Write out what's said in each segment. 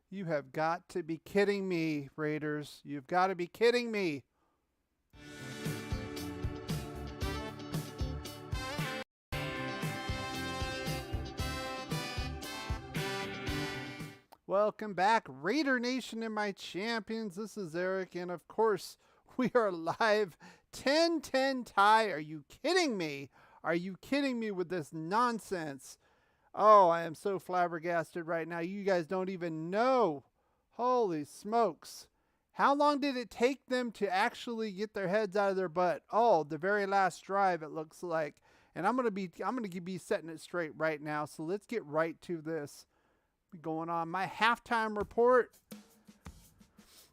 You have got to be kidding me, Raiders. You've got to be kidding me. Welcome back, Raider Nation and my champions. This is Eric, and of course, we are live 10-10 tie. Are you kidding me? Are you kidding me with this nonsense? Oh, I am so flabbergasted right now. You guys don't even know. Holy smokes. How long did it take them to actually get their heads out of their butt? Oh, the very last drive, it looks like. And I'm gonna be setting it straight right now. So let's get right to this. Going on my halftime report.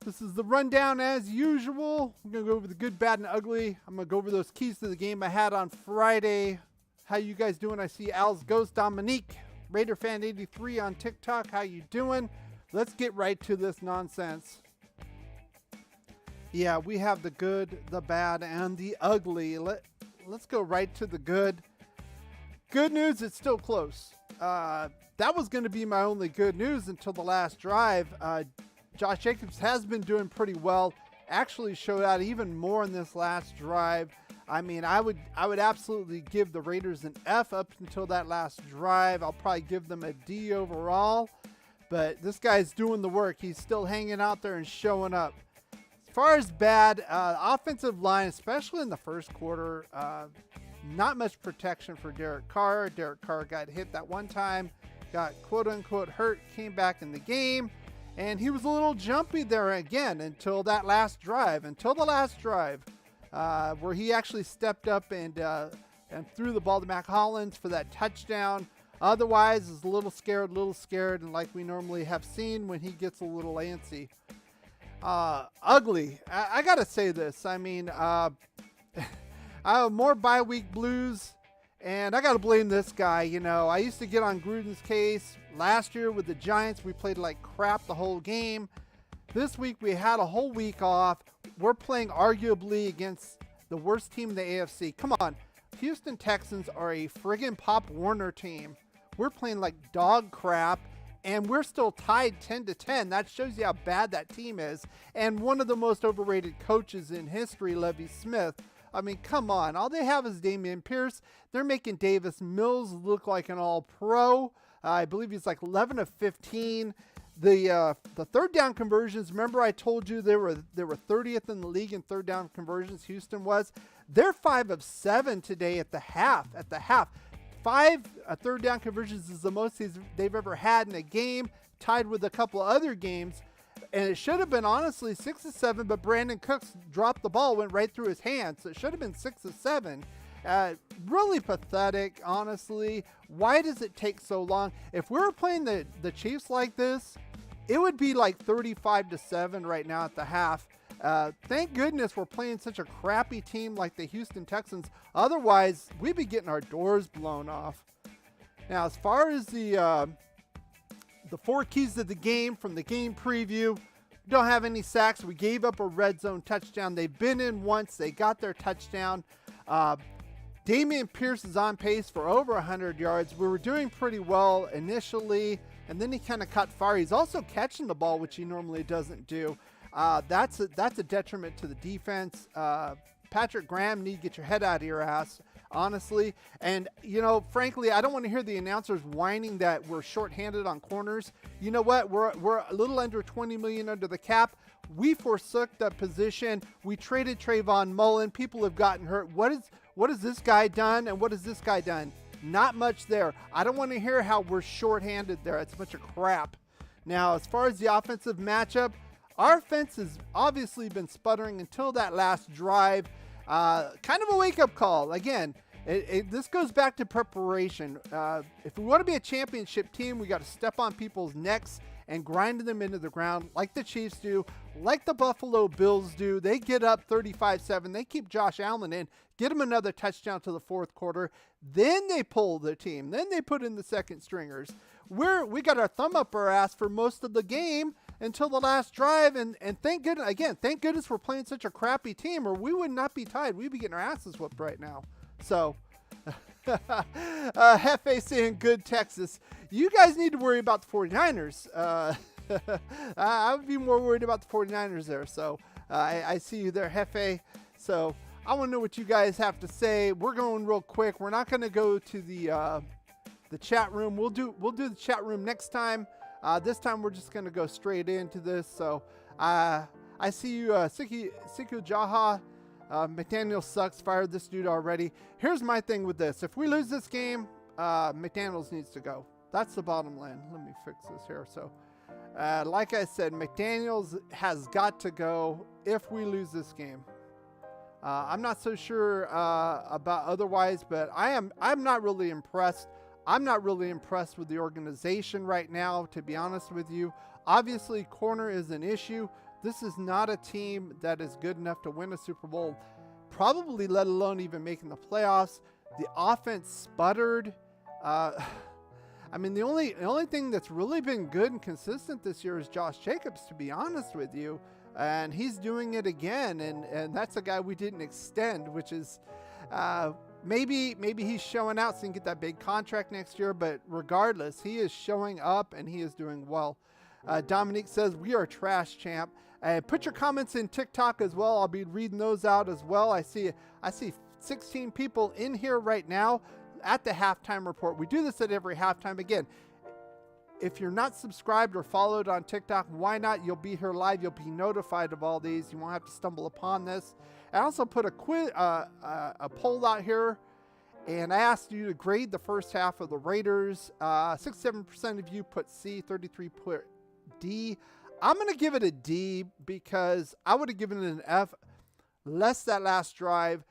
This is the rundown as usual. I'm going to go over the good, bad, and ugly. I'm going to go over those keys to the game I had on Friday. How you guys doing? I see Al's Ghost Dominique, Raider Fan 83 on TikTok. How you doing? Let's get right to this nonsense. Yeah, we have the good, the bad, and the ugly. Let's go right to the good. Good news, it's still close. That was going to be my only good news until the last drive. Josh Jacobs has been doing pretty well. Actually showed out even more in this last drive. I mean, I would absolutely give the Raiders an F up until that last drive. I'll probably give them a D overall. But this guy's doing the work. He's still hanging out there and showing up. As far as bad, offensive line, especially in the first quarter, not much protection for Derek Carr. Derek Carr got hit that one time, got quote-unquote hurt, came back in the game, and he was a little jumpy there again until that last drive, where he actually stepped up and threw the ball to Mac Hollins for that touchdown. Otherwise, is a little scared, and like we normally have seen when he gets a little antsy. Ugly. I got to say this. I mean, I have more bye week blues, and I got to blame this guy. You know, I used to get on Gruden's case last year with the Giants. We played like crap the whole game. This week we had a whole week off. We're playing arguably against the worst team in the AFC. Come on. Houston Texans are a friggin' Pop Warner team. We're playing like dog crap, and we're still tied 10-10. That shows you how bad that team is. And one of the most overrated coaches in history, Lovie Smith. I mean, come on. All they have is Dameon Pierce. They're making Davis Mills look like an all-pro. I believe he's like 11 of 15. The third down conversions, remember I told you they were 30th in the league in third down conversions, Houston was. They're 5 of 7 today at the half. 5 third down conversions is the most they've ever had in a game, tied with a couple other games. And it should have been, honestly, 6 of 7, but Brandon Cooks dropped the ball, went right through his hands. So it should have been 6 of 7. Really pathetic, honestly. Why does it take so long? If we were playing the Chiefs like this, it would be like 35-7 right now at the half. Thank goodness we're playing such a crappy team like the Houston Texans. Otherwise, we'd be getting our doors blown off. Now, as far as the 4 keys to the game from the game preview, we don't have any sacks. We gave up a red zone touchdown. They've been in once. They got their touchdown. Dameon Pierce is on pace for over 100 yards. We were doing pretty well initially, and then he kind of caught fire. He's also catching the ball, which he normally doesn't do. That's a detriment to the defense. Patrick Graham, need to get your head out of your ass, honestly. And, you know, frankly, I don't want to hear the announcers whining that we're shorthanded on corners. You know what? We're a little under $20 million under the cap. We forsook that position. We traded Trayvon Mullen. People have gotten hurt. What has this guy done, and what has this guy done? Not much there. I don't want to hear how we're shorthanded there. It's a bunch of crap. Now, as far as the offensive matchup, our offense has obviously been sputtering until that last drive. Kind of a wake-up call. Again, this goes back to preparation. If we want to be a championship team, we got to step on people's necks and grind them into the ground like the Chiefs do, like the Buffalo Bills do. They get up 35-7. They keep Josh Allen in, get him another touchdown to the fourth quarter. Then they pull the team. Then they put in the second stringers. We got our thumb up our ass for most of the game. until the last drive. And thank goodness we're playing such a crappy team, or we would not be tied. We'd be getting our asses whooped right now. So, Hefe saying good Texas. You guys need to worry about the 49ers. I would be more worried about the 49ers there. So, I see you there, Hefe. So, I want to know what you guys have to say. We're going real quick. We're not going to go to the chat room. We'll do the chat room next time. This time we're just going to go straight into this. So I see you, Siku Jaha. McDaniels sucks. Fired this dude already. Here's my thing with this. If we lose this game, McDaniels needs to go. That's the bottom line. Let me fix this here. So like I said, McDaniels has got to go if we lose this game. I'm not so sure about otherwise, but I'm not really impressed. I'm not really impressed with the organization right now, to be honest with you. Obviously, corner is an issue. This is not a team that is good enough to win a Super Bowl, probably let alone even making the playoffs. The offense sputtered. I mean, the only thing that's really been good and consistent this year is Josh Jacobs, to be honest with you. And he's doing it again, and that's a guy we didn't extend, which is maybe he's showing out so he can get that big contract next year. But regardless, he is showing up and he is doing well. Dominique says we are trash, champ. Put your comments in TikTok as well. I'll be reading those out as well. I see 16 people in here right now at the halftime report. We do this at every halftime. Again, if you're not subscribed or followed on TikTok, why not? You'll be here live. You'll be notified of all these. You won't have to stumble upon this. I also put a poll out here, and I asked you to grade the first half of the Raiders. 67% of you put C, 33% put D. I'm going to give it a D because I would have given it an F, less that last drive.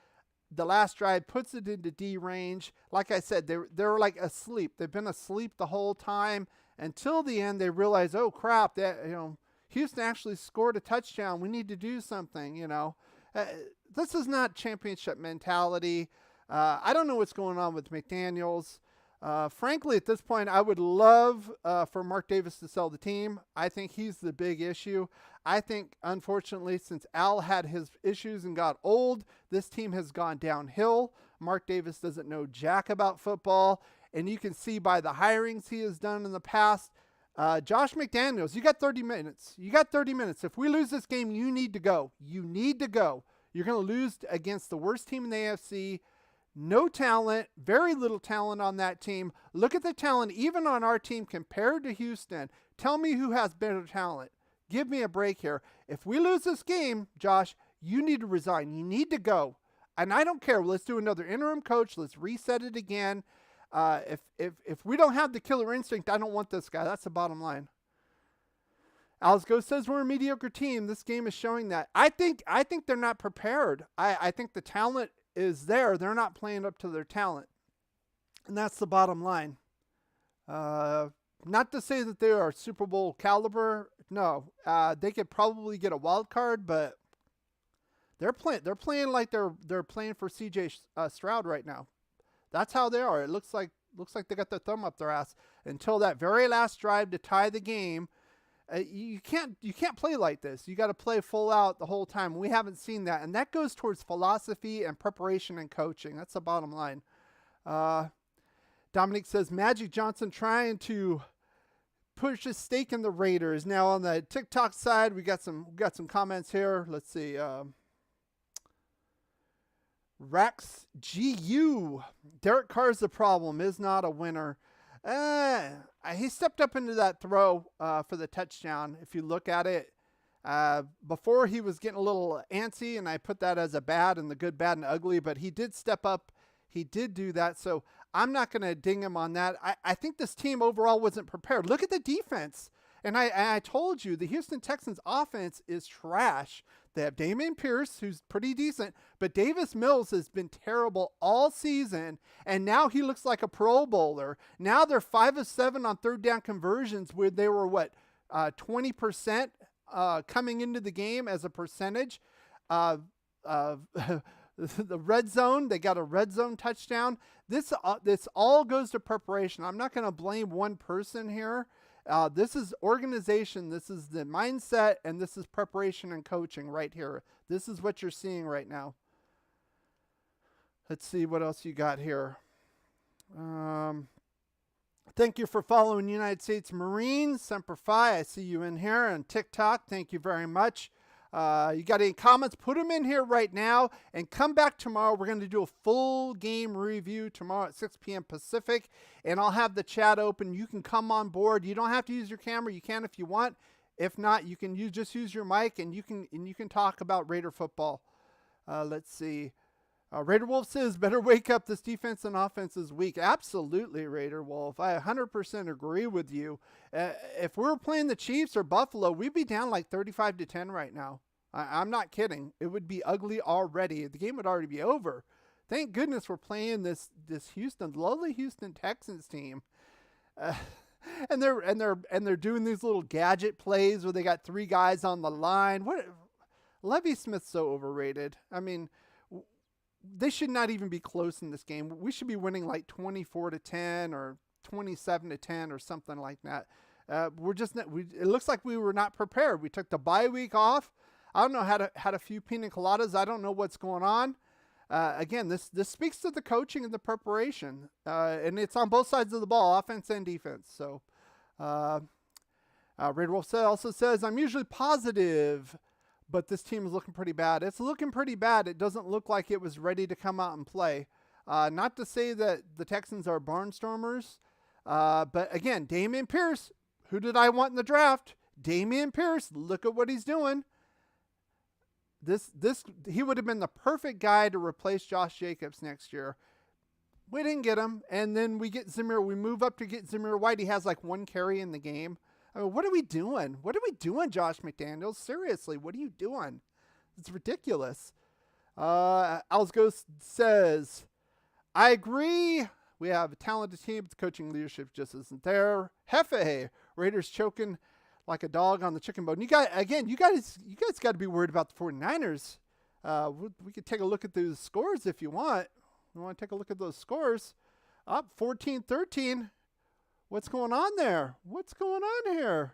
The last drive puts it into D range. Like I said, they're like asleep. They've been asleep the whole time. Until the end, they realize, oh crap, that Houston actually scored a touchdown. We need to do something. This is not championship mentality. I don't know what's going on with McDaniels. Frankly, at this point, I would love for Mark Davis to sell the team. I think he's the big issue. I think, unfortunately, since Al had his issues and got old, this team has gone downhill. Mark Davis doesn't know jack about football. And you can see by the hirings he has done in the past. Josh McDaniels, you got 30 minutes. You got 30 minutes. If we lose this game, you need to go. You need to go. You're going to lose against the worst team in the AFC. No talent, very little talent on that team. Look at the talent even on our team compared to Houston. Tell me who has better talent. Give me a break here. If we lose this game, Josh, you need to resign. You need to go. And I don't care. Let's do another interim coach. Let's reset it again. If we don't have the killer instinct, I don't want this guy. That's the bottom line. Alsgo says we're a mediocre team. This game is showing that. I think they're not prepared. I think the talent is there. They're not playing up to their talent. And that's the bottom line. Not to say that they are Super Bowl caliber. No. They could probably get a wild card, but they're playing like they're playing for CJ Stroud right now. That's how they are. It looks like they got their thumb up their ass until that very last drive to tie the game. You can't play like this. You got to play full out the whole time. We haven't seen that, and that goes towards philosophy and preparation and coaching. That's the bottom line. Dominic says Magic Johnson trying to push a stake in the Raiders. Now on the TikTok side, we got some comments here. Let's see. Rex GU. Derek Carr's the problem, is not a winner. He stepped up into that throw for the touchdown. If you look at it, before he was getting a little antsy, and I put that as a bad and the good, bad, and ugly, but he did step up. He did do that, so I'm not going to ding him on that. I think this team overall wasn't prepared. Look at the defense. And I told you, the Houston Texans offense is trash. They have Dameon Pierce, who's pretty decent, but Davis Mills has been terrible all season, and now he looks like a Pro Bowler. Now they're 5 of 7 on third down conversions, where they were, 20% coming into the game as a percentage. The red zone, they got a red zone touchdown. This all goes to preparation. I'm not going to blame one person here. This is organization. This is the mindset, and this is preparation and coaching right here. This is what you're seeing right now. Let's see what else you got here. Thank you for following United States Marines. Semper Fi, I see you in here on TikTok. Thank you very much. You got any comments? Put them in here right now and come back tomorrow. We're going to do a full game review tomorrow at 6 p.m. Pacific, and I'll have the chat open. You can come on board. You don't have to use your camera. You can if you want. If not, you can just use your mic, and you can talk about Raider football. Let's see. Raider Wolf says, better wake up. This defense and offense is weak. Absolutely, Raider Wolf. I 100% agree with you. If we were playing the Chiefs or Buffalo, we'd be down like 35-10 right now. I'm not kidding. It would be ugly already. The game would already be over. Thank goodness we're playing this lovely Houston Texans team. And they're doing these little gadget plays where they got 3 guys on the line. Lovie Smith's so overrated. I mean, they should not even be close in this game. We should be winning like 24-10 or 27-10 or something like that. We're just not, it looks like we were not prepared. We took the bye week off. I don't know, had a few pina coladas. I don't know what's going on. Again, this speaks to the coaching and the preparation, and it's on both sides of the ball, offense and defense. So, Raider Wolf also says, I'm usually positive, but this team is looking pretty bad. It's looking pretty bad. It doesn't look like it was ready to come out and play. Not to say that the Texans are barnstormers, but again, Dameon Pierce, who did I want in the draft? Dameon Pierce, look at what he's doing. He would have been the perfect guy to replace Josh Jacobs next year. We didn't get him, and then we get Zamir. We move up to get Zamir White. He has like 1 carry in the game. I mean, what are we doing? What are we doing, Josh McDaniels? Seriously, what are you doing? It's ridiculous. Alsghost says, I agree. We have a talented team, but the coaching leadership just isn't there. Hefe, Raiders choking like a dog on the chicken bone. You guys got to be worried about the 49ers. We could take a look at those scores if you want. You want to take a look at those scores? Up 14-13. What's going on there? What's going on here?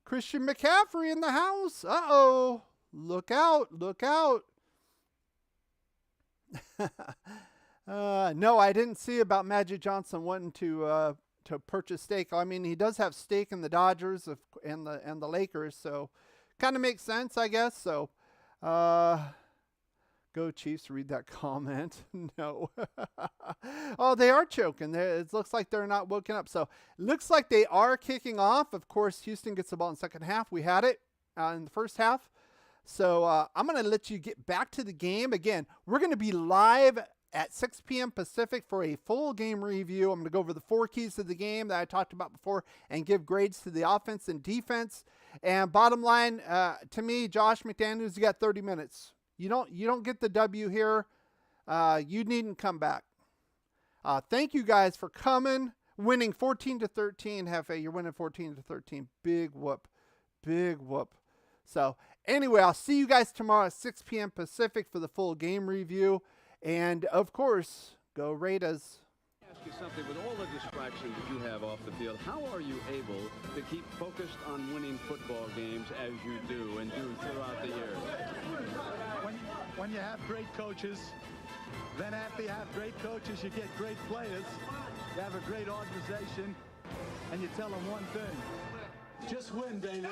Christian McCaffrey in the house. Uh-oh. Look out. Look out. No, I didn't see about Magic Johnson wanting to purchase stake. I mean, he does have stake in the Dodgers and the Lakers, so kind of makes sense, I guess. So, go Chiefs, read that comment. No. Oh, they are choking. It looks like they're not woken up. So, it looks like they are kicking off. Of course, Houston gets the ball in the second half. We had it in the first half. So, I'm going to let you get back to the game. Again, we're going to be live at 6 p.m. Pacific for a full game review. I'm going to go over the 4 keys to the game that I talked about before and give grades to the offense and defense. And bottom line, to me, Josh McDaniels, you got 30 minutes. You don't get the W here. You needn't come back. Thank you guys for coming. Winning 14-13. Hefe, you're winning 14-13. Big whoop. Big whoop. So anyway, I'll see you guys tomorrow at 6 p.m. Pacific for the full game review. And of course, go Raiders. Ask you something, with all the distractions that you have off the field, how are you able to keep focused on winning football games as you do and do throughout the years? When you have great coaches, then after you have great coaches, you get great players. You have a great organization, and you tell them one thing: just win, baby.